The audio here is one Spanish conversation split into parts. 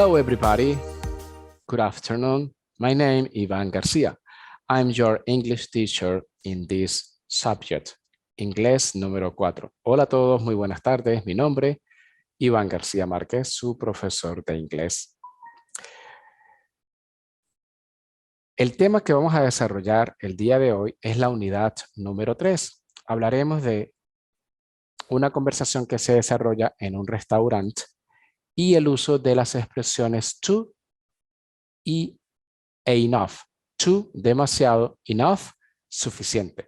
Hello everybody, good afternoon. My name is Iván García. I'm your English teacher in this subject, Inglés número 4. Hola a todos, muy buenas tardes. Mi nombre, Iván García Márquez, su profesor de inglés. El tema que vamos a desarrollar el día de hoy es la unidad número 3. Hablaremos de una conversación que se desarrolla en un restaurante y el uso de las expresiones to y enough. To, demasiado, enough, suficiente.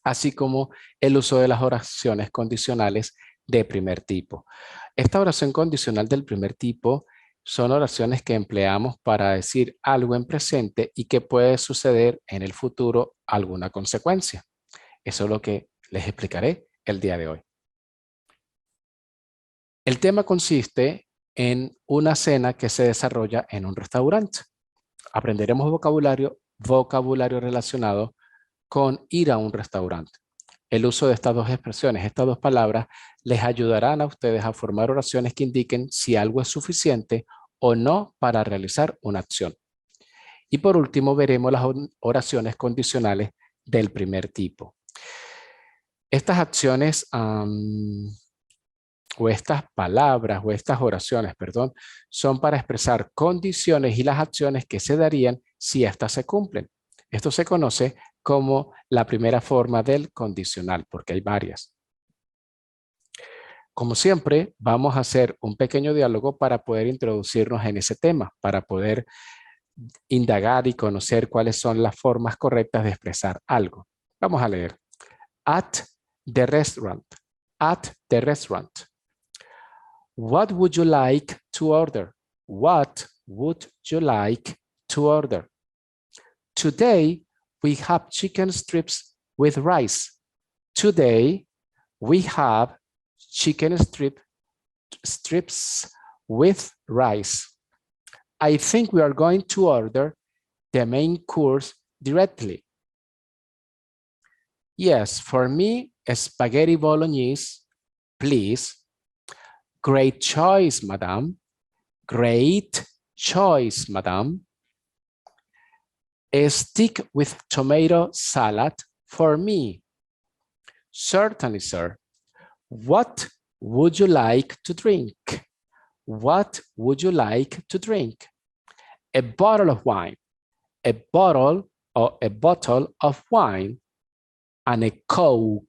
Así como el uso de las oraciones condicionales de primer tipo. Esta oración condicional del primer tipo son oraciones que empleamos para decir algo en presente y que puede suceder en el futuro alguna consecuencia. Eso es lo que les explicaré el día de hoy. El tema consiste en una cena que se desarrolla en un restaurante. Aprenderemos vocabulario relacionado con ir a un restaurante. El uso de estas dos expresiones, estas dos palabras, les ayudarán a ustedes a formar oraciones que indiquen si algo es suficiente o no para realizar una acción. Y por último, veremos las oraciones condicionales del primer tipo. Estas acciones o estas palabras o estas oraciones, perdón, son para expresar condiciones y las acciones que se darían si éstas se cumplen. Esto se conoce como la primera forma del condicional, porque hay varias. Como siempre, vamos a hacer un pequeño diálogo para poder introducirnos en ese tema, para poder indagar y conocer cuáles son las formas correctas de expresar algo. Vamos a leer. At the restaurant. At the restaurant. What would you like to order? What would you like to order? Today, we have chicken strips with rice. Today, we have chicken strips with rice. I think we are going to order the main course directly. Yes, for me, spaghetti bolognese, please. Great choice, madam. Great choice, madam. A stick with tomato salad for me. Certainly, sir. What would you like to drink? What would you like to drink? A bottle of wine. A bottle of wine and a Coke.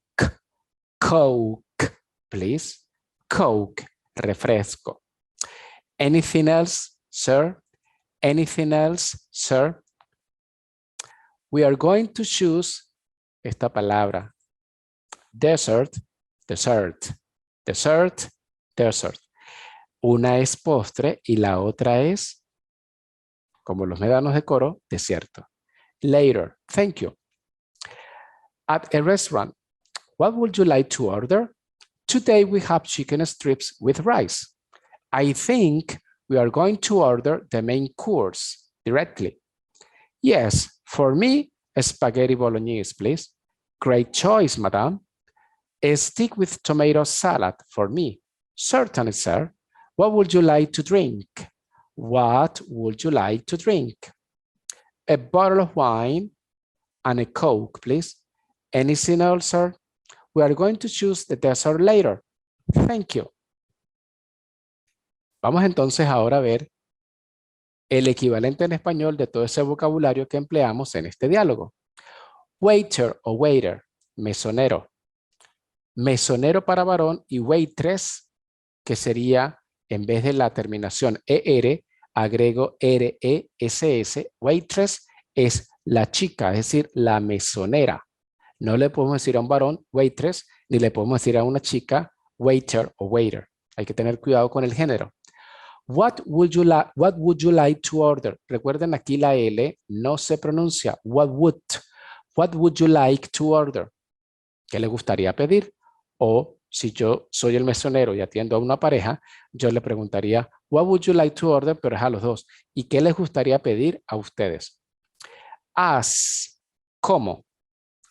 Coke, please. Coke, refresco. Anything else, sir? Anything else, sir? We are going to choose esta palabra. Dessert, dessert, dessert, dessert. Una es postre y la otra es, como los médanos de coro, desierto. Later, thank you. At a restaurant, what would you like to order? Today we have chicken strips with rice. I think we are going to order the main course directly. Yes, for me, spaghetti bolognese, please. Great choice, madam. A stick with tomato salad for me. Certainly, sir. What would you like to drink? What would you like to drink? A bottle of wine and a Coke, please. Anything else, sir? We are going to choose the dessert later. Thank you. Vamos entonces ahora a ver el equivalente en español de todo ese vocabulario que empleamos en este diálogo. Waiter o waiter, mesonero. Mesonero para varón y waitress, que sería, en vez de la terminación ER, agrego RESS. Waitress es la chica, es decir, la mesonera. No le podemos decir a un varón waitress, ni le podemos decir a una chica waiter o waiter. Hay que tener cuidado con el género. What would you like to order? Recuerden, aquí la L no se pronuncia. What would you like to order? ¿Qué le gustaría pedir? O si yo soy el mesonero y atiendo a una pareja, yo le preguntaría, what would you like to order? Pero es a los dos. ¿Y qué les gustaría pedir a ustedes? As, ¿cómo?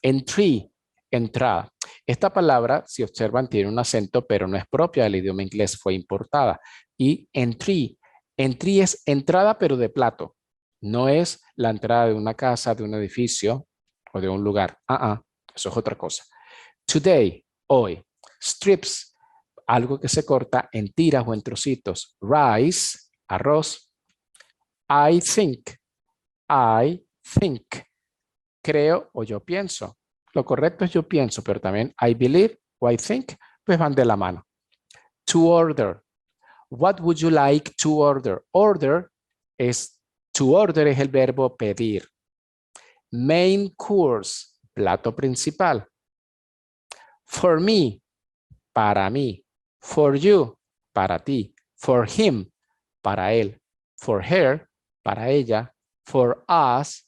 Entry, entrada. Esta palabra, si observan, tiene un acento, pero no es propia del idioma inglés, fue importada. Y entry Entry es entrada, pero de plato. No es la entrada de una casa, de un edificio o de un lugar. Eso es otra cosa. Today, hoy. Strips, algo que se corta en tiras o en trocitos. Rice, arroz. I think, creo o yo pienso. Lo correcto es yo pienso, pero también I believe o I think, pues van de la mano. To order. What would you like to order? To order es el verbo pedir. Main course, plato principal. For me, para mí. For you, para ti. For him, para él. For her, para ella. For us,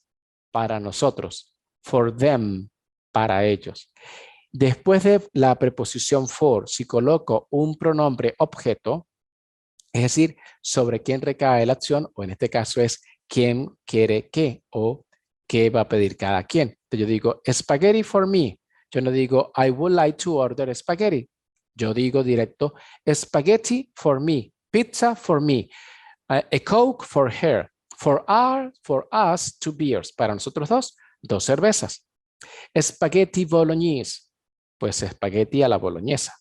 para nosotros. For them, para ellos. Después de la preposición for, si coloco un pronombre objeto, es decir, sobre quién recae la acción, o en este caso es quién quiere qué o qué va a pedir cada quien. Entonces yo digo, spaghetti for me. Yo no digo, I would like to order spaghetti. Yo digo directo, spaghetti for me, pizza for me, a Coke for her, for us, 2 beers. Para nosotros dos cervezas. Spaghetti bolognese, pues espagueti a la boloñesa.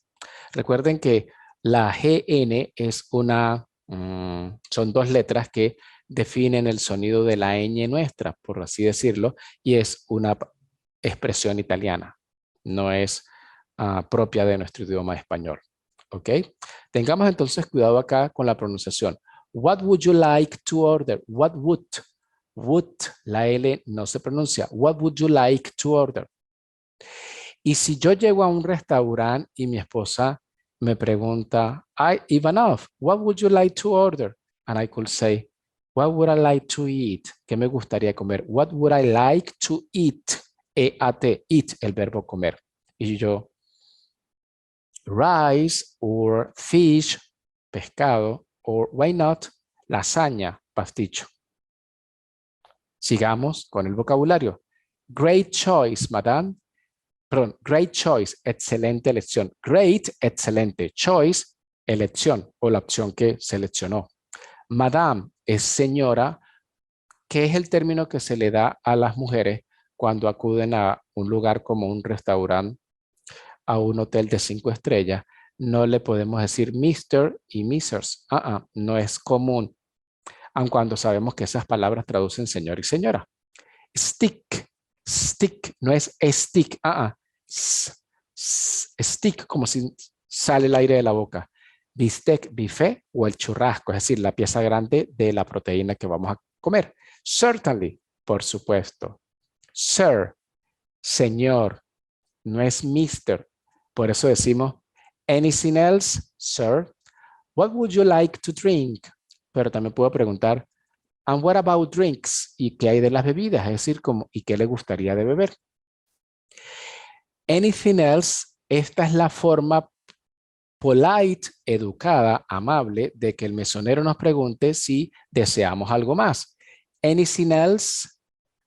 Recuerden que la GN es son dos letras que definen el sonido de la ñ nuestra, por así decirlo, y es una expresión italiana, no es propia de nuestro idioma español. ¿Ok? Tengamos entonces cuidado acá con la pronunciación. What would you like to order? What would? Would, la L no se pronuncia. What would you like to order? Y si yo llego a un restaurante y mi esposa me pregunta, Ivanov, what would you like to order? And I could say, what would I like to eat? ¿Qué me gustaría comer? What would I like to eat? E-A-T, eat, el verbo comer. Y yo, rice or fish, pescado, or why not, lasaña, pasticho. Sigamos con el vocabulario. Great choice, madame. Perdón, great choice, excelente elección. Great, excelente. Choice, elección o la opción que seleccionó. Madame es señora, que es el término que se le da a las mujeres cuando acuden a un lugar como un restaurante, a un hotel de 5 estrellas. No le podemos decir Mr. y Mrs. No es común, aun cuando sabemos que esas palabras traducen señor y señora. Stick, stick, no es stick, stick, como si sale el aire de la boca. Bistec, bife o el churrasco, es decir, la pieza grande de la proteína que vamos a comer. Certainly, por supuesto. Sir, señor, no es mister. Por eso decimos, anything else, sir? What would you like to drink? Pero también puedo preguntar, and what about drinks? ¿Y qué hay de las bebidas? Es decir, como, ¿y qué le gustaría de beber? Anything else, esta es la forma polite, educada, amable, de que el mesonero nos pregunte si deseamos algo más. Anything else,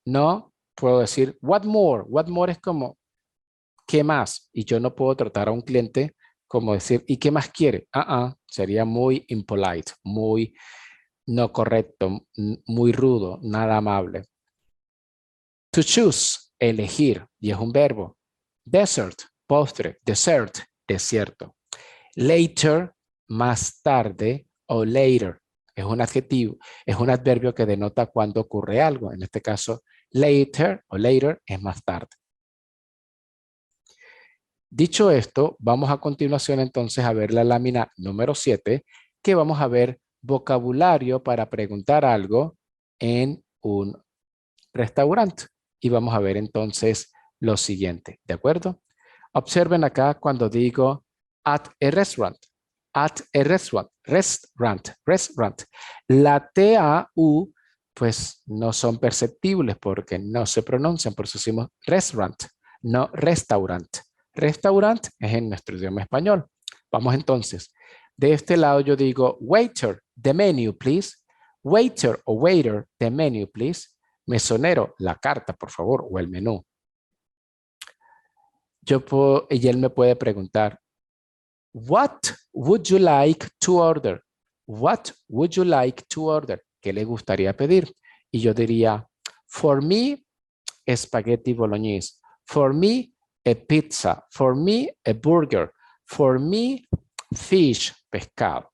no, puedo decir, what more? What more es como, ¿qué más? Y yo no puedo tratar a un cliente como decir, ¿y qué más quiere? Sería muy impolite, muy no correcto, muy rudo, nada amable. To choose, elegir, y es un verbo. Desert, postre, dessert, desierto. Later, más tarde, o later, es un adjetivo, es un adverbio que denota cuando ocurre algo. En este caso, later o later es más tarde. Dicho esto, vamos a continuación entonces a ver la lámina número 7, que vamos a ver vocabulario para preguntar algo en un restaurante. Y vamos a ver entonces lo siguiente, ¿de acuerdo? Observen acá cuando digo at a restaurant, at a restaurant, restaurant, restaurant. La T-A-U pues no son perceptibles porque no se pronuncian, por eso decimos restaurant, no restaurant. Restaurant es en nuestro idioma español. Vamos entonces. De este lado yo digo waiter, the menu, please. Waiter o waiter, the menu, please. Mesonero, la carta, por favor, o el menú. Y él me puede preguntar, what would you like to order? What would you like to order? ¿Qué le gustaría pedir? Y yo diría, for me, spaghetti bolognese. For me, a pizza. For me, a burger. For me, fish, pescado.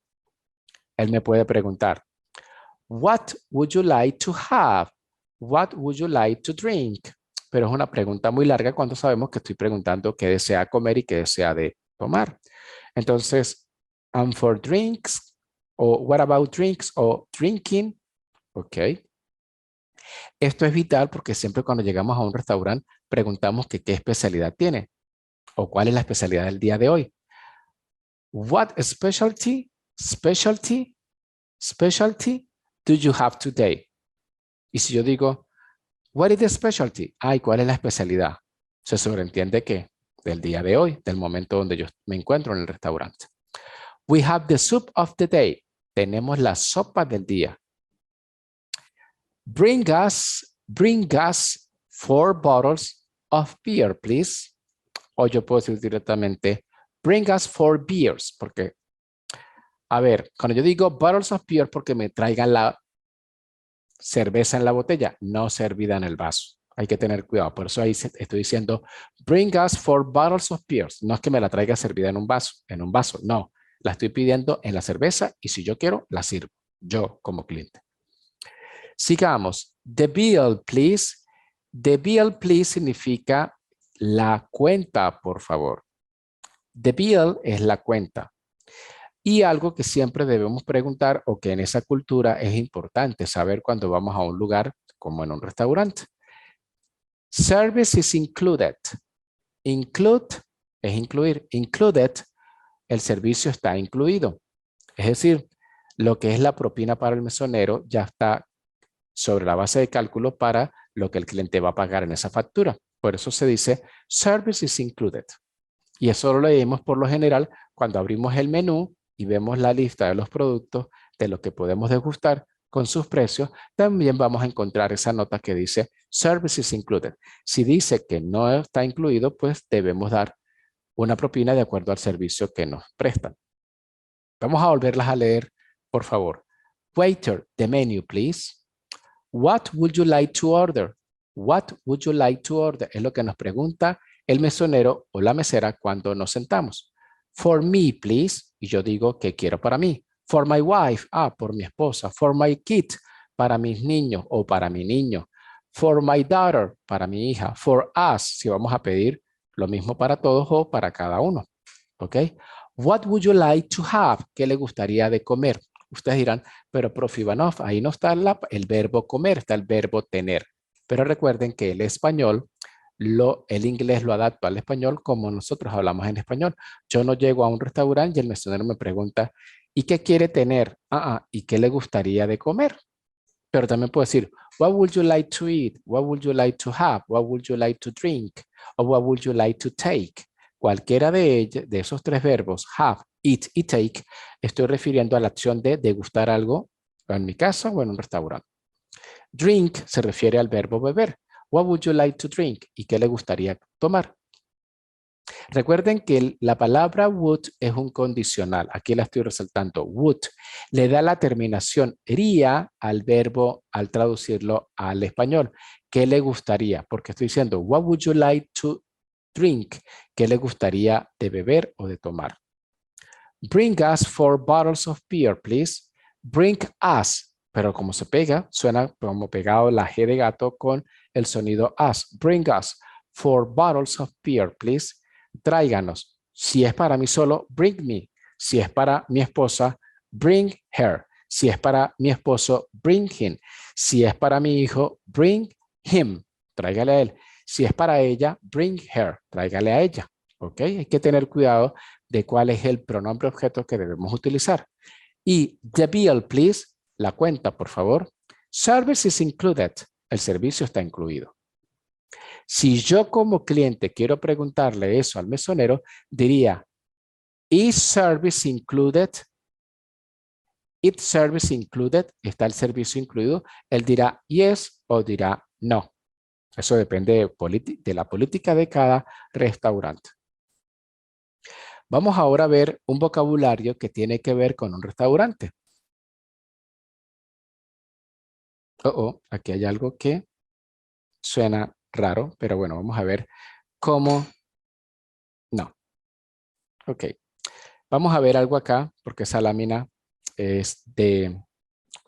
Él me puede preguntar, what would you like to have? What would you like to drink? Pero es una pregunta muy larga cuando sabemos que estoy preguntando qué desea comer y qué desea de tomar. Entonces, and for drinks, o what about drinks, o drinking, ok. Esto es vital porque siempre cuando llegamos a un restaurante preguntamos que qué especialidad tiene o cuál es la especialidad del día de hoy. What specialty do you have today? Y si yo digo, what is the specialty? Ay, ¿cuál es la especialidad? Se sobreentiende que del día de hoy, del momento donde yo me encuentro en el restaurante. We have the soup of the day. Tenemos la sopa del día. Bring us 4 bottles of beer, please. O yo puedo decir directamente, bring us 4 beers, porque, a ver, cuando yo digo bottles of beer, porque me traigan la cerveza en la botella, no servida en el vaso. Hay que tener cuidado, por eso ahí estoy diciendo, bring us 4 bottles of beer. No es que me la traiga servida en un vaso, no. La estoy pidiendo en la cerveza y si yo quiero, la sirvo, yo como cliente. Sigamos. The bill, please. The bill, please significa la cuenta, por favor. The bill es la cuenta. Y algo que siempre debemos preguntar o que en esa cultura es importante saber cuando vamos a un lugar como en un restaurante. Service is included. Include es incluir. Included, el servicio está incluido. Es decir, lo que es la propina para el mesonero ya está sobre la base de cálculo para lo que el cliente va a pagar en esa factura. Por eso se dice service is included. Y eso lo leemos por lo general cuando abrimos el menú y vemos la lista de los productos de lo que podemos degustar con sus precios. También vamos a encontrar esa nota que dice service is included. Si dice que no está incluido, pues debemos dar una propina de acuerdo al servicio que nos prestan. Vamos a volverlas a leer, por favor. Waiter, the menu, please. What would you like to order? What would you like to order? Es lo que nos pregunta el mesonero o la mesera cuando nos sentamos. For me, please. Y yo digo, ¿qué quiero para mí? For my wife. Por mi esposa. For my kid. Para mis niños o para mi niño. For my daughter. Para mi hija. For us. Si vamos a pedir lo mismo para todos o para cada uno. ¿Ok? What would you like to have? ¿Qué le gustaría de comer? Ustedes dirán, pero profe Ivanov, ahí no está el verbo comer, está el verbo tener. Pero recuerden que el español, el inglés lo adapta al español como nosotros hablamos en español. Yo no llego a un restaurante y el mesonero me pregunta, ¿y qué quiere tener? ¿Y qué le gustaría de comer? Pero también puedo decir, what would you like to eat? What would you like to have? What would you like to drink? Or what would you like to take? Cualquiera de esos 3 verbos, have, eat y take, estoy refiriendo a la acción de degustar algo en mi casa o en un restaurante. Drink se refiere al verbo beber. What would you like to drink? ¿Y qué le gustaría tomar? Recuerden que la palabra would es un condicional. Aquí la estoy resaltando. Would le da la terminación ría al verbo al traducirlo al español. ¿Qué le gustaría? Porque estoy diciendo, what would you like to drink? ¿Qué le gustaría de beber o de tomar? Bring us 4 bottles of beer, please. Bring us, pero como se pega, suena como pegado la G de gato con el sonido us. Bring us 4 bottles of beer, please. Tráiganos. Si es para mí solo, bring me. Si es para mi esposa, bring her. Si es para mi esposo, bring him. Si es para mi hijo, bring him. Tráigale a él. Si es para ella, bring her. Tráigale a ella. ¿Ok? Hay que tener cuidado de cuál es el pronombre objeto que debemos utilizar. Y the bill, please. La cuenta, por favor. Service is included. El servicio está incluido. Si yo como cliente quiero preguntarle eso al mesonero, diría, ¿is service included? ¿Is service included? ¿Está el servicio incluido? Él dirá yes o dirá no. Eso depende de la política de cada restaurante. Vamos ahora a ver un vocabulario que tiene que ver con un restaurante. Aquí hay algo que suena raro, pero bueno, vamos a ver cómo. No, ok. Vamos a ver algo acá, porque esa lámina es de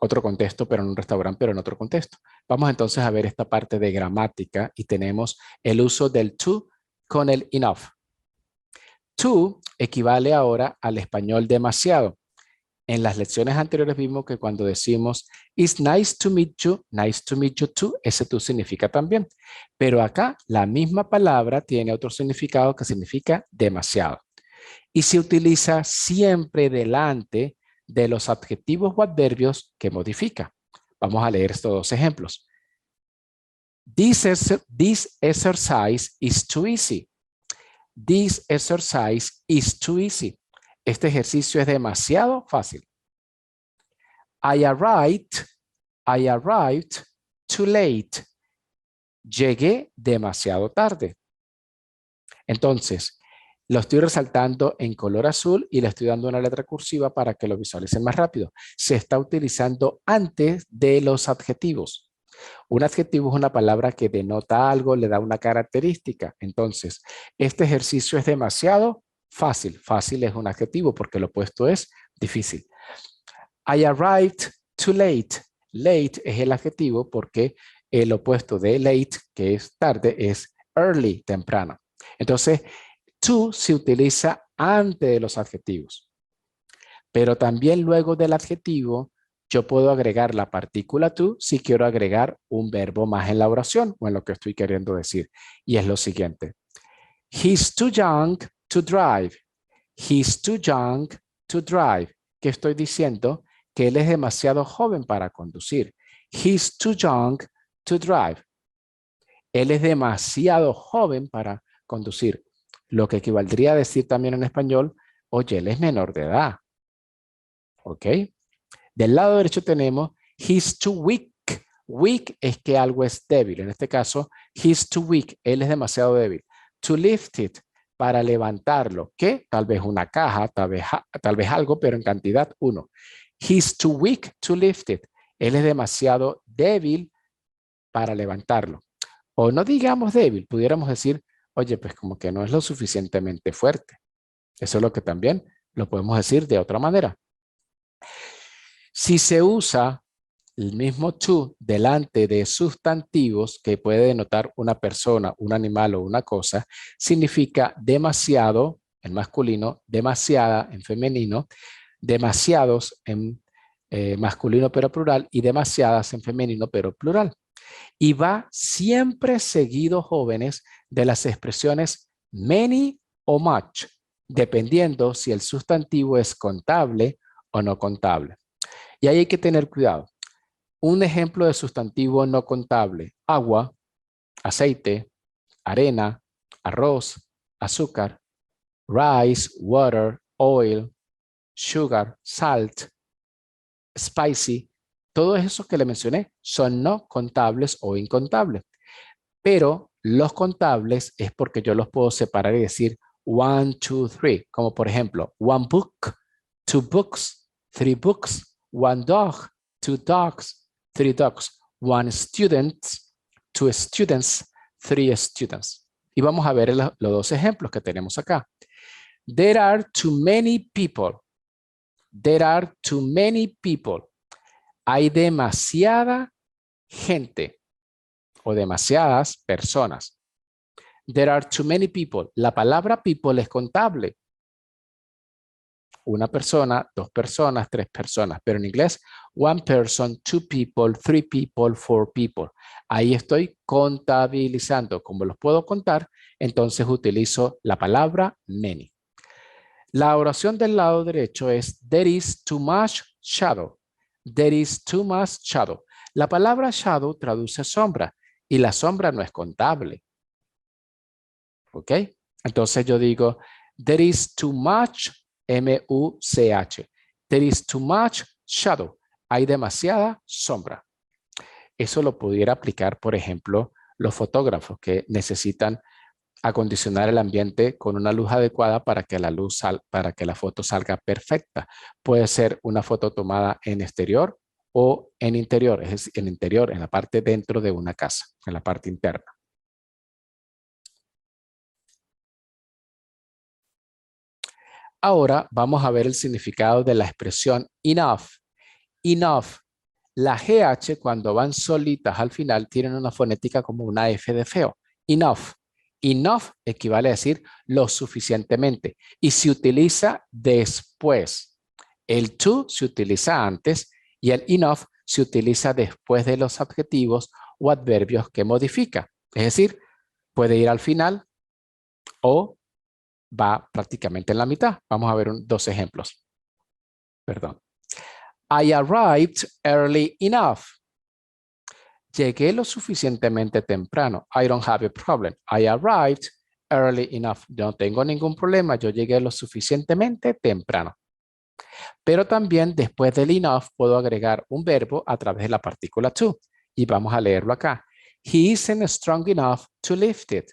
otro contexto, pero en un restaurante, pero en otro contexto. Vamos entonces a ver esta parte de gramática y tenemos el uso del to con el enough. To equivale ahora al español demasiado. En las lecciones anteriores vimos que cuando decimos it's nice to meet you too, ese to significa también. Pero acá la misma palabra tiene otro significado que significa demasiado. Y se utiliza siempre delante de los adjetivos o adverbios que modifica. Vamos a leer estos dos ejemplos. This exercise is too easy. This exercise is too easy. Este ejercicio es demasiado fácil. I arrived too late. Llegué demasiado tarde. Entonces, lo estoy resaltando en color azul y le estoy dando una letra cursiva para que lo visualicen más rápido. Se está utilizando antes de los adjetivos. Un adjetivo es una palabra que denota algo, le da una característica. Entonces, este ejercicio es demasiado fácil. Fácil es un adjetivo porque lo opuesto es difícil. I arrived too late. Late es el adjetivo porque el opuesto de late, que es tarde, es early, temprano. Entonces, to se utiliza antes de los adjetivos. Pero también luego del adjetivo, yo puedo agregar la partícula to si quiero agregar un verbo más en la oración o en lo que estoy queriendo decir. Y es lo siguiente. He's too young to drive. He's too young to drive. ¿Qué estoy diciendo? Que él es demasiado joven para conducir. He's too young to drive. Él es demasiado joven para conducir. Lo que equivaldría a decir también en español, oye, él es menor de edad. ¿Ok? Del lado derecho tenemos, he's too weak. Weak es que algo es débil. En este caso, he's too weak. Él es demasiado débil. To lift it, para levantarlo. ¿Qué? Tal vez una caja, tal vez algo, pero en cantidad 1. He's too weak to lift it. Él es demasiado débil para levantarlo. O no digamos débil, pudiéramos decir, oye, pues como que no es lo suficientemente fuerte. Eso es lo que también lo podemos decir de otra manera. Si se usa el mismo to delante de sustantivos que puede denotar una persona, un animal o una cosa, significa demasiado en masculino, demasiada en femenino, demasiados en masculino pero plural y demasiadas en femenino pero plural. Y va siempre seguido, jóvenes, de las expresiones many o much, dependiendo si el sustantivo es contable o no contable. Y ahí hay que tener cuidado. Un ejemplo de sustantivo no contable: agua, aceite, arena, arroz, azúcar, rice, water, oil, sugar, salt, spicy. Todos esos que le mencioné son no contables o incontables. Pero los contables es porque yo los puedo separar y decir 1, 2, 3. Como por ejemplo, one book, two books, three books, one dog, two dogs, three dogs, one student, two students, three students. Y vamos a ver los dos ejemplos que tenemos acá. There are too many people. There are too many people. Hay demasiada gente o demasiadas personas. There are too many people. La palabra people es contable. Una persona, dos personas, tres personas. Pero en inglés, one person, two people, three people, four people. Ahí estoy contabilizando. Como los puedo contar, entonces utilizo la palabra many. La oración del lado derecho es there is too much shadow. There is too much shadow. La palabra shadow traduce sombra y la sombra no es contable. ¿Ok? Entonces yo digo there is too much M-U-C-H. There is too much shadow. Hay demasiada sombra. Eso lo pudiera aplicar, por ejemplo, los fotógrafos que necesitan acondicionar el ambiente con una luz adecuada para que la foto salga perfecta. Puede ser una foto tomada en exterior o en interior, es decir, en interior, en la parte dentro de una casa, en la parte interna. Ahora vamos a ver el significado de la expresión enough. Enough. La GH cuando van solitas al final tienen una fonética como una F de feo. Enough. Enough equivale a decir lo suficientemente y se utiliza después. El to se utiliza antes y el enough se utiliza después de los adjetivos o adverbios que modifica. Es decir, puede ir al final o va prácticamente en la mitad. Vamos a ver dos ejemplos. Perdón. I arrived early enough. Llegué lo suficientemente temprano. I don't have a problem. I arrived early enough. Yo no tengo ningún problema. Yo llegué lo suficientemente temprano. Pero también después del enough puedo agregar un verbo a través de la partícula to. Y vamos a leerlo acá. He isn't strong enough to lift it.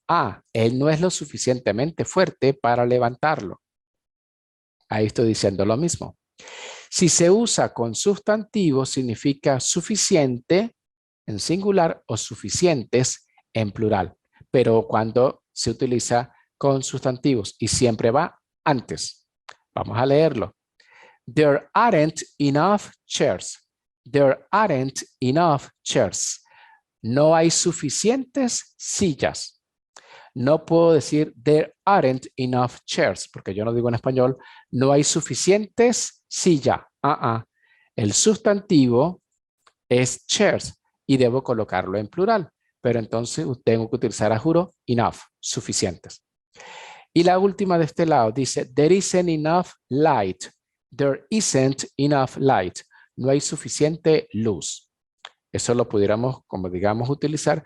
Ah, él no es lo suficientemente fuerte para levantarlo. Ahí estoy diciendo lo mismo. Si se usa con sustantivo, significa suficiente en singular o suficientes en plural. Pero cuando se utiliza con sustantivos y siempre va antes. Vamos a leerlo. There aren't enough chairs. There aren't enough chairs. No hay suficientes sillas. No puedo decir there aren't enough chairs, porque yo no digo en español, no hay suficientes sillas. El sustantivo es chairs y debo colocarlo en plural, pero entonces tengo que utilizar a juro enough, suficientes. Y la última de este lado dice, there isn't enough light. There isn't enough light. No hay suficiente luz. Eso lo pudiéramos, como digamos, utilizar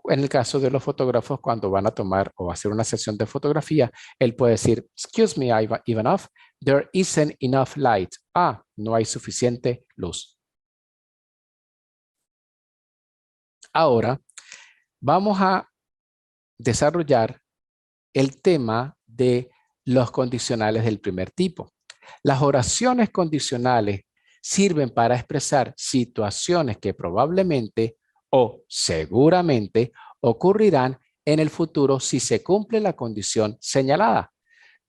en el caso de los fotógrafos cuando van a tomar o hacer una sesión de fotografía. Él puede decir, excuse me, Ivanov, there isn't enough light. Ah, no hay suficiente luz. Ahora, vamos a desarrollar el tema de los condicionales del primer tipo. Las oraciones condicionales sirven para expresar situaciones que probablemente o seguramente ocurrirán en el futuro si se cumple la condición señalada.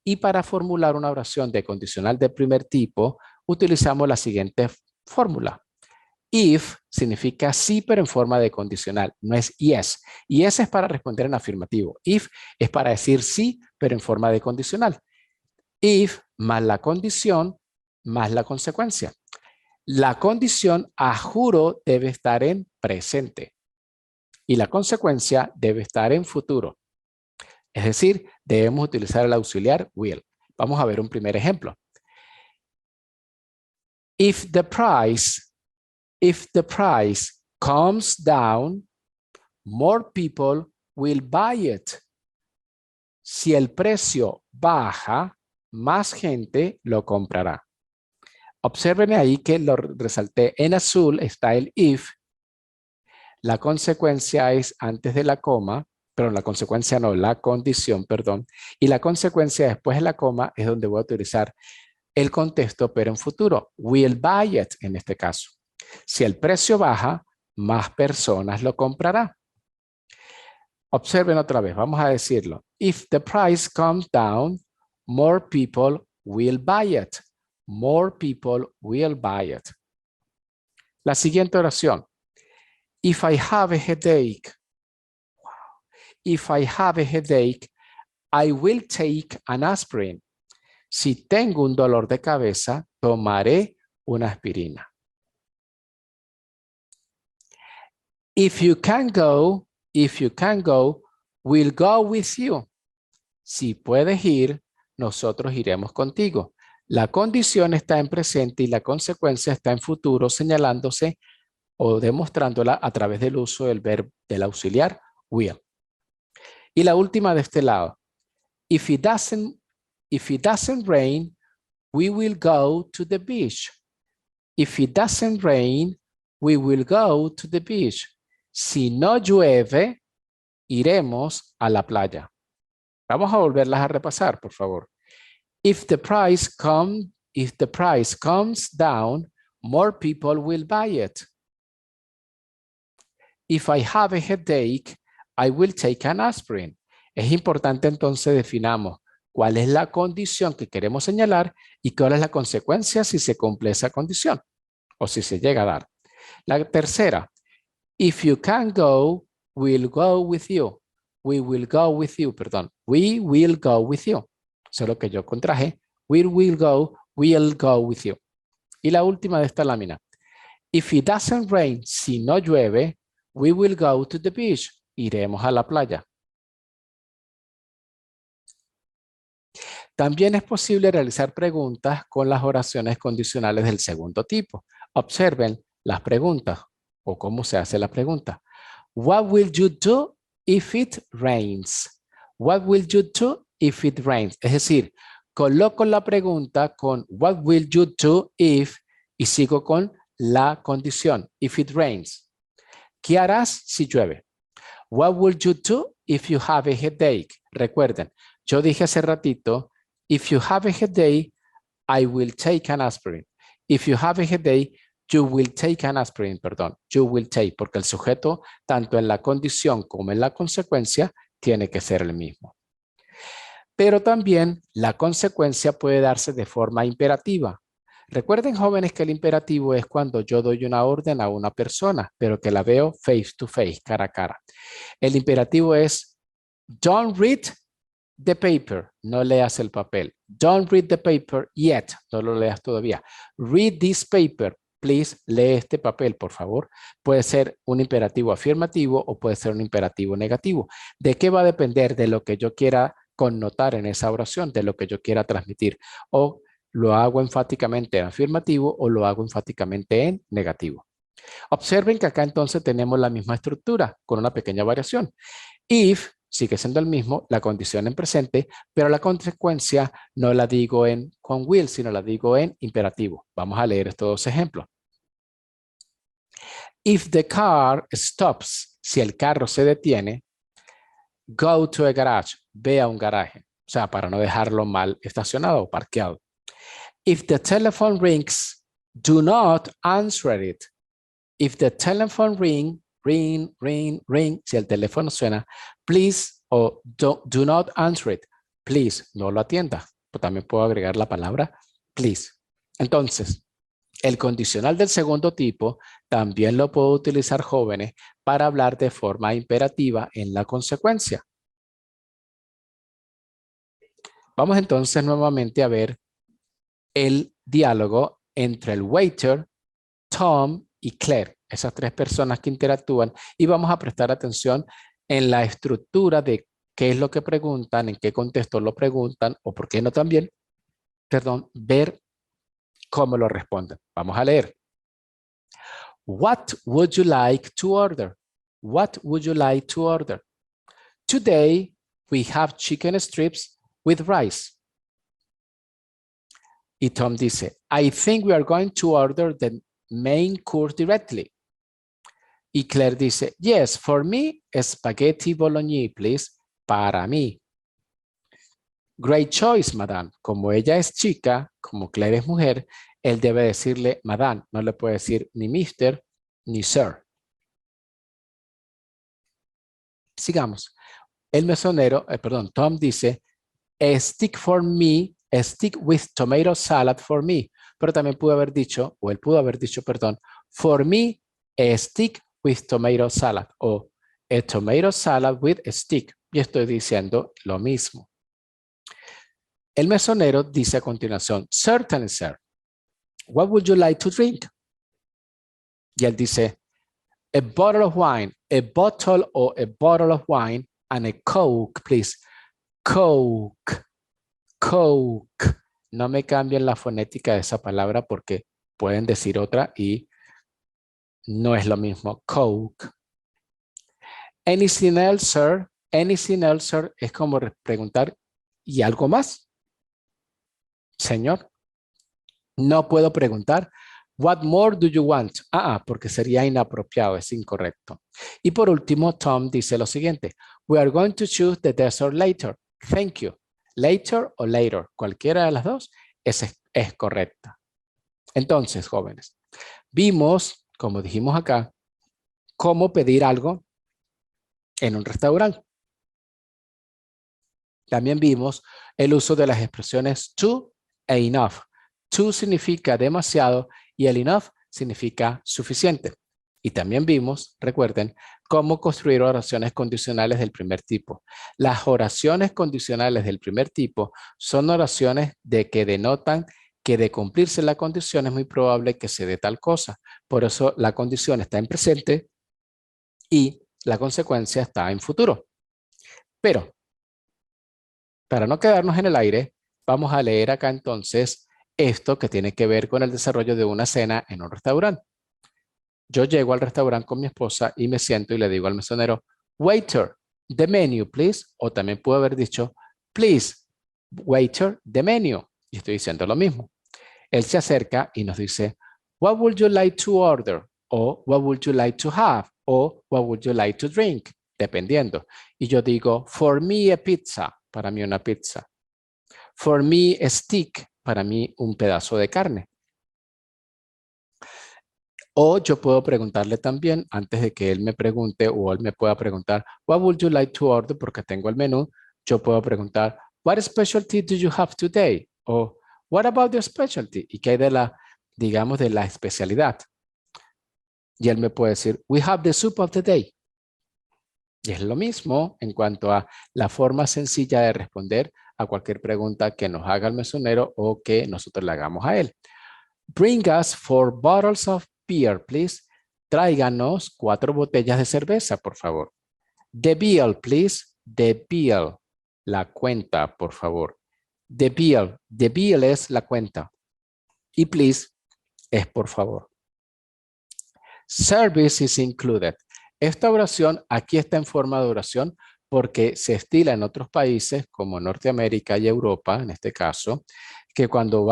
Y para formular una oración de condicional de primer tipo, utilizamos la siguiente fórmula. If significa sí, pero en forma de condicional, no es yes. Yes es para responder en afirmativo. If es para decir sí, pero en forma de condicional. If más la condición más la consecuencia. La condición a juro debe estar en presente y la consecuencia debe estar en futuro. Es decir, debemos utilizar el auxiliar will. Vamos a ver un primer ejemplo. If the price comes down, more people will buy it. Si el precio baja, más gente lo comprará. Observen ahí que lo resalté en azul, está el if. La consecuencia es antes de la coma, pero la consecuencia no, la condición, perdón. Y la consecuencia después de la coma es donde voy a utilizar el contexto, pero en futuro. Will buy it en este caso. Si el precio baja, más personas lo comprarán. Observen otra vez, vamos a decirlo. If the price comes down, more people will buy it. More people will buy it. La siguiente oración. If I have a headache, if I have a headache, I will take an aspirin. Si tengo un dolor de cabeza, tomaré una aspirina. If you can go, we'll go with you. Si puedes ir, nosotros iremos contigo. La condición está en presente y la consecuencia está en futuro, señalándose o demostrándola a través del uso del verbo del auxiliar will. Y la última de este lado. If it doesn't rain, we will go to the beach. If it doesn't rain, we will go to the beach. Si no llueve, iremos a la playa. Vamos a volverlas a repasar, por favor. If the price comes down, more people will buy it. If I have a headache, I will take an aspirin. Es importante entonces definamos cuál es la condición que queremos señalar y cuál es la consecuencia si se cumple esa condición o si se llega a dar. La tercera, if you can go, we'll go with you. We will go with you, perdón. We will go with you. Eso es lo que yo contraje. We will go, we'll go with you. Y la última de esta lámina. If it doesn't rain, si no llueve, we will go to the beach. Iremos a la playa. También es posible realizar preguntas con las oraciones condicionales del segundo tipo. Observen las preguntas o cómo se hace la pregunta. What will you do if it rains? What will you do if it rains? Es decir, coloco la pregunta con what will you do if y sigo con la condición. If it rains. ¿Qué harás si llueve? What will you do if you have a headache? Recuerden, yo dije hace ratito, if you have a headache, I will take an aspirin. If you have a headache, you will take an aspirin, perdón. You will take, porque el sujeto, tanto en la condición como en la consecuencia, tiene que ser el mismo. Pero también la consecuencia puede darse de forma imperativa. Recuerden, jóvenes, que el imperativo es cuando yo doy una orden a una persona, pero que la veo face to face, cara a cara. El imperativo es, don't read the paper, no leas el papel. Don't read the paper yet, no lo leas todavía. Read this paper, please, lee este papel, por favor. Puede ser un imperativo afirmativo o puede ser un imperativo negativo. ¿De qué va a depender? De lo que yo quiera connotar en esa oración, de lo que yo quiera transmitir. O lo hago enfáticamente en afirmativo o lo hago enfáticamente en negativo. Observen que acá entonces tenemos la misma estructura con una pequeña variación. If sigue siendo el mismo, la condición en presente, pero la consecuencia no la digo con will, sino la digo en imperativo. Vamos a leer estos dos ejemplos. If the car stops, si el carro se detiene, go to a garage, ve a un garaje. O sea, para no dejarlo mal estacionado o parqueado. If the telephone rings, do not answer it. If the telephone ring, si el teléfono suena, please o do not answer it. Please, no lo atienda. Pero también puedo agregar la palabra please. Entonces, el condicional del segundo tipo también lo puedo utilizar, jóvenes, para hablar de forma imperativa en la consecuencia. Vamos entonces nuevamente a ver el diálogo entre el waiter, Tom y Claire, esas tres personas que interactúan, y vamos a prestar atención en la estructura de qué es lo que preguntan, en qué contexto lo preguntan, o por qué no también, perdón, ver cómo lo responden. Vamos a leer. What would you like to order? What would you like to order? Today, we have chicken strips with rice. Y Tom dice, I think we are going to order the main course directly. Y Claire dice, yes, for me, spaghetti bolognese, please. Para mí. Great choice, madame. Como ella es chica, como Claire es mujer, él debe decirle madame. No le puede decir ni mister ni sir. Sigamos. El mesonero, Tom dice, a stick for me, a stick with tomato salad for me. Pero también pudo haber dicho, o él pudo haber dicho, perdón, for me, a stick with tomato salad o a tomato salad with a stick. Y estoy diciendo lo mismo. El mesonero dice a continuación, certainly, sir. What would you like to drink? Y él dice, a bottle of wine, a bottle or a bottle of wine and a Coke, please. Coke, Coke. No me cambien la fonética de esa palabra porque pueden decir otra y no es lo mismo. Coke. Anything else, sir? Anything else, sir? Es como preguntar, ¿y algo más? Señor. No puedo preguntar, what more do you want? Porque sería inapropiado, es incorrecto. Y por último, Tom dice lo siguiente, we are going to choose the dessert later. Thank you. Later o later, cualquiera de las dos es correcta. Entonces, jóvenes, Vimos, como dijimos acá, cómo pedir algo en un restaurante. También vimos el uso de las expresiones to e enough. To significa demasiado y el enough significa suficiente. Y también vimos, recuerden, cómo construir oraciones condicionales del primer tipo. Las oraciones condicionales del primer tipo son oraciones que denotan que de cumplirse la condición es muy probable que se dé tal cosa. Por eso la condición está en presente y la consecuencia está en futuro. Pero para no quedarnos en el aire, vamos a leer acá entonces esto que tiene que ver con el desarrollo de una cena en un restaurante. Yo llego al restaurante con mi esposa y me siento y le digo al mesonero, waiter, the menu, please. O también puedo haber dicho, please, waiter, the menu. Y estoy diciendo lo mismo. Él se acerca y nos dice, what would you like to order? O what would you like to have? O what would you like to drink? Dependiendo. Y yo digo, for me a pizza. Para mí una pizza. For me a stick. Para mí un pedazo de carne. O yo puedo preguntarle también, antes de que él me pregunte o él me pueda preguntar, what would you like to order? Porque tengo el menú. Yo puedo preguntar, what specialty do you have today? O what about your specialty? ¿Y qué hay de la, digamos, de la especialidad? Y él me puede decir, we have the soup of the day. Y es lo mismo en cuanto a la forma sencilla de responder a cualquier pregunta que nos haga el mesonero o que nosotros le hagamos a él. Bring us 4 bottles of beer, please. Tráiganos 4 botellas de cerveza, por favor. The bill, please. The bill. La cuenta, por favor. The bill. The bill es la cuenta. Y please es por favor. Service is included. Esta oración aquí está en forma de oración porque se estila en otros países como Norteamérica y Europa, en este caso, que cuando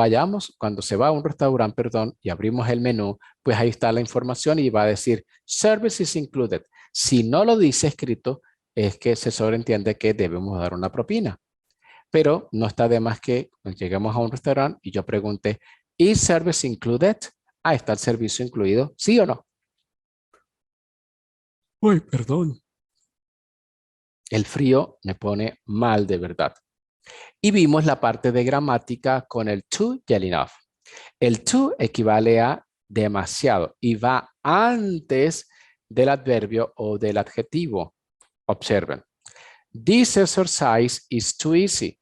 se va a un restaurante, perdón, y abrimos el menú, pues ahí está la información y va a decir service is included. Si no lo dice escrito, es que se sobreentiende que debemos dar una propina. Pero no está de más que lleguemos a un restaurante y yo pregunte, ¿is service included? Ah, ¿está el servicio incluido? ¿Sí o no? Uy, perdón. El frío me pone mal de verdad. Y vimos la parte de gramática con el to y el enough. El to equivale a demasiado y va antes del adverbio o del adjetivo. Observen. This exercise is too easy.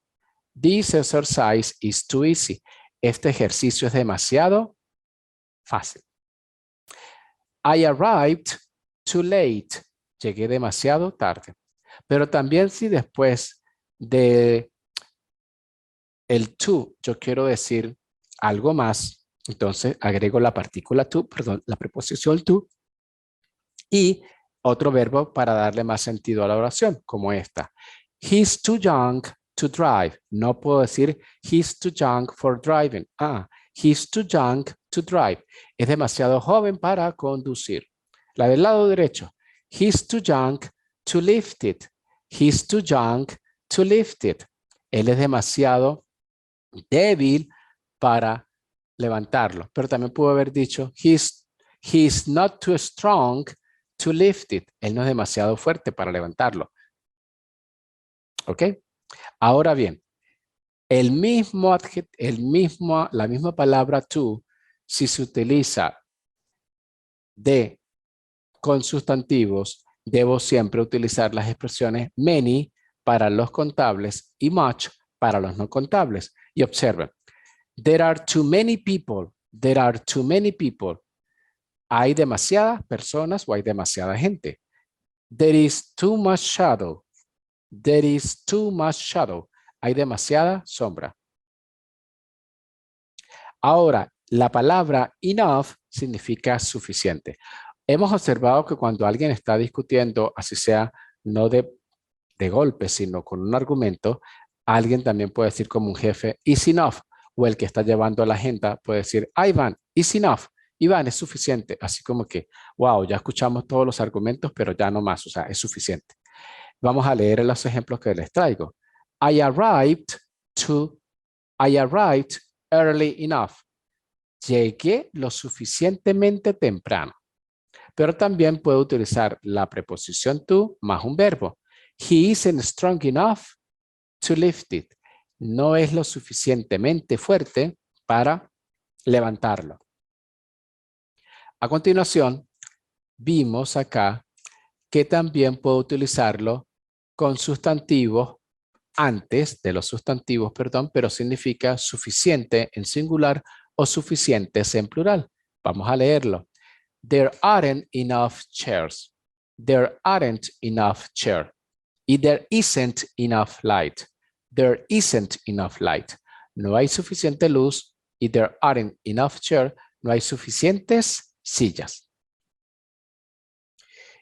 This exercise is too easy. Este ejercicio es demasiado fácil. I arrived too late. Llegué demasiado tarde. Pero también si después de el to yo quiero decir algo más, entonces agrego la partícula to, perdón, la preposición to y otro verbo para darle más sentido a la oración, como esta. He's too young to drive. No puedo decir he's too young for driving. He's too young to drive. Es demasiado joven para conducir. La del lado derecho. He's too young to lift it. He's too young to lift it. Él es demasiado débil para levantarlo. Pero también pudo haber dicho, he's not too strong to lift it. Él no es demasiado fuerte para levantarlo. ¿Ok? Ahora bien, la misma palabra to, si se utiliza con sustantivos, debo siempre utilizar las expresiones many para los contables y much para los no contables. Y observen, there are too many people. There are too many people. Hay demasiadas personas o hay demasiada gente. There is too much shadow. There is too much shadow. Hay demasiada sombra. Ahora, la palabra enough significa suficiente. Hemos observado que cuando alguien está discutiendo, así sea no de golpe, sino con un argumento, alguien también puede decir como un jefe, is enough. O el que está llevando la agenda puede decir, Iván, is enough. Iván, es suficiente. Así como que, wow, ya escuchamos todos los argumentos, pero ya no más, o sea, es suficiente. Vamos a leer los ejemplos que les traigo. I arrived early enough. llegué lo suficientemente temprano. Pero también puedo utilizar la preposición to más un verbo. He isn't strong enough to lift it. No es lo suficientemente fuerte para levantarlo. A continuación, vimos acá que también puedo utilizarlo con sustantivos antes de los sustantivos, perdón, pero significa suficiente en singular o suficientes en plural. Vamos a leerlo. There aren't enough chairs. There aren't enough chairs. Y there isn't enough light. There isn't enough light. No hay suficiente luz y there aren't enough chairs. No hay suficientes sillas.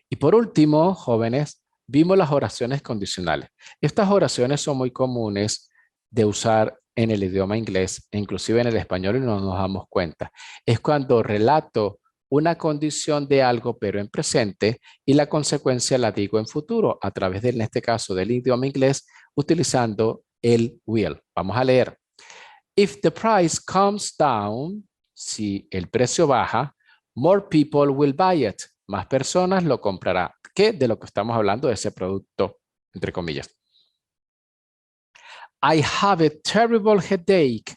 Y por último, jóvenes, vimos las oraciones condicionales. Estas oraciones son muy comunes de usar en el idioma inglés e inclusive en el español y no nos damos cuenta. Es cuando relato una condición de algo pero en presente y la consecuencia la digo en futuro a través de, en este caso, del idioma inglés utilizando el will. Vamos a leer. If the price comes down, si el precio baja, more people will buy it. Más personas lo comprarán. ¿Qué? De lo que estamos hablando de ese producto, entre comillas. I have a terrible headache.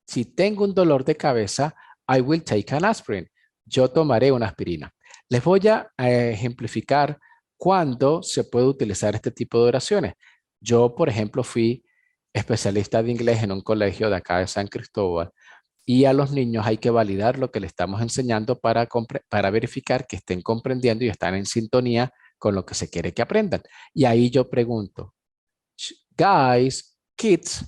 Si tengo un dolor de cabeza, I will take an aspirin. Yo tomaré una aspirina. Les voy a ejemplificar cuándo se puede utilizar este tipo de oraciones. Yo, por ejemplo, fui especialista de inglés en un colegio de acá de San Cristóbal y a los niños hay que validar lo que le estamos enseñando para verificar que estén comprendiendo y están en sintonía con lo que se quiere que aprendan. Y ahí yo pregunto, guys, kids,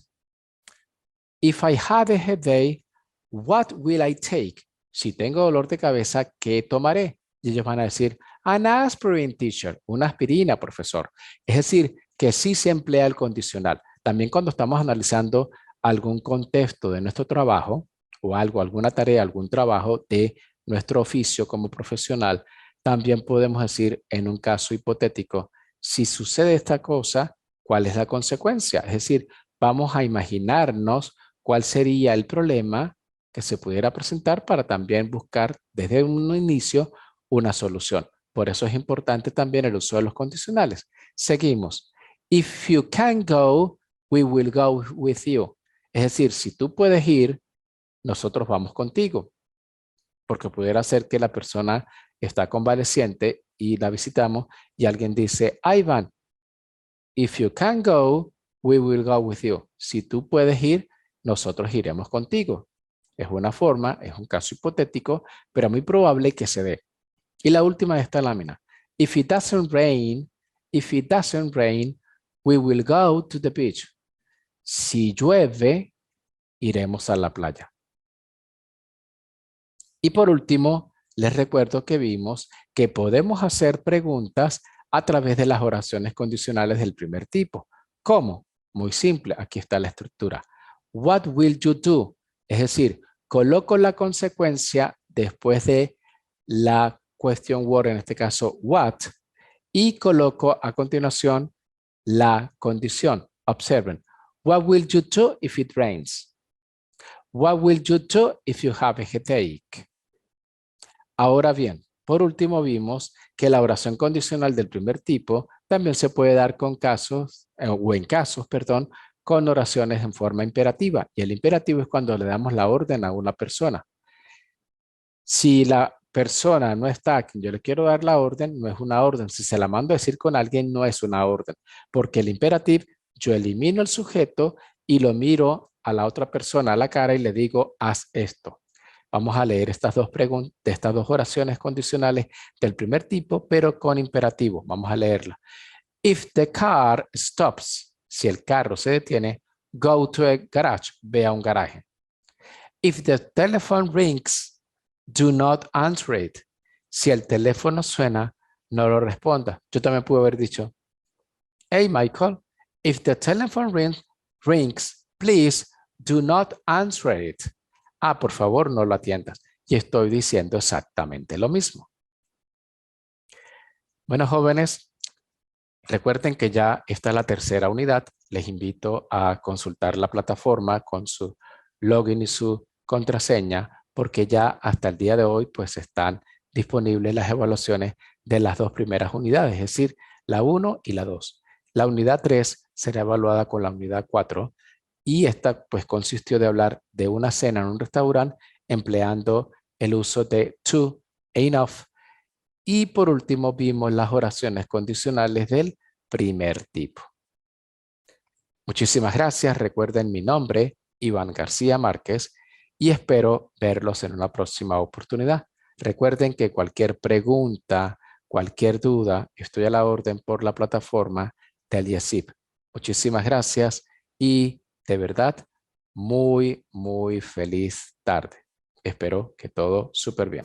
if I have a headache, what will I take? Si tengo dolor de cabeza, ¿qué tomaré? Y ellos van a decir, an aspirin, teacher, una aspirina, profesor. Es decir, que sí se emplea el condicional. También cuando estamos analizando algún contexto de nuestro trabajo o algo, alguna tarea, algún trabajo de nuestro oficio como profesional, también podemos decir en un caso hipotético, si sucede esta cosa, ¿cuál es la consecuencia? Es decir, vamos a imaginarnos cuál sería el problema que se pudiera presentar para también buscar desde un inicio una solución. Por eso es importante también el uso de los condicionales. Seguimos. If you can go, we will go with you. Es decir, si tú puedes ir, nosotros vamos contigo. Porque pudiera ser que la persona está convaleciente y la visitamos y alguien dice, Ivan, if you can go, we will go with you. Si tú puedes ir, nosotros iremos contigo. Es una forma, es un caso hipotético, pero muy probable que se dé. Y la última de esta lámina. If it doesn't rain, we will go to the beach. Si llueve, iremos a la playa. Y por último, les recuerdo que vimos que podemos hacer preguntas a través de las oraciones condicionales del primer tipo. ¿Cómo? Muy simple, aquí está la estructura. What will you do? Es decir, coloco la consecuencia después de la question word, en este caso what, y coloco a continuación la condición. Observen. What will you do if it rains? What will you do if you have a headache? Ahora bien, por último vimos que la oración condicional del primer tipo también se puede dar con casos, perdón, con oraciones en forma imperativa. Y el imperativo es cuando le damos la orden a una persona. Si la persona no está a quien yo le quiero dar la orden, no es una orden. Si se la mando a decir con alguien, no es una orden. Porque el imperativo, yo elimino el sujeto y lo miro a la otra persona a la cara y le digo, haz esto. Vamos a leer estas dos oraciones condicionales del primer tipo, pero con imperativo. Vamos a leerla. If the car stops, si el carro se detiene, go to a garage, ve a un garaje. If the telephone rings, do not answer it. Si el teléfono suena, no lo responda. Yo también puedo haber dicho, hey Michael, if the telephone rings, please do not answer it. Ah, por favor, no lo atiendas. Y estoy diciendo exactamente lo mismo. Bueno, jóvenes, recuerden que ya esta es la tercera unidad. Les invito a consultar la plataforma con su login y su contraseña porque ya hasta el día de hoy pues están disponibles las evaluaciones de las dos primeras unidades, es decir, la 1 y la 2. La unidad 3 será evaluada con la unidad 4 y esta pues consistió de hablar de una cena en un restaurante empleando el uso de to, enough. Y por último vimos las oraciones condicionales del primer tipo. Muchísimas gracias. Recuerden mi nombre, Iván García Márquez, y espero verlos en una próxima oportunidad. Recuerden que cualquier pregunta, cualquier duda, estoy a la orden por la plataforma del IESIP. Muchísimas gracias y de verdad, muy feliz tarde. Espero que todo súper bien.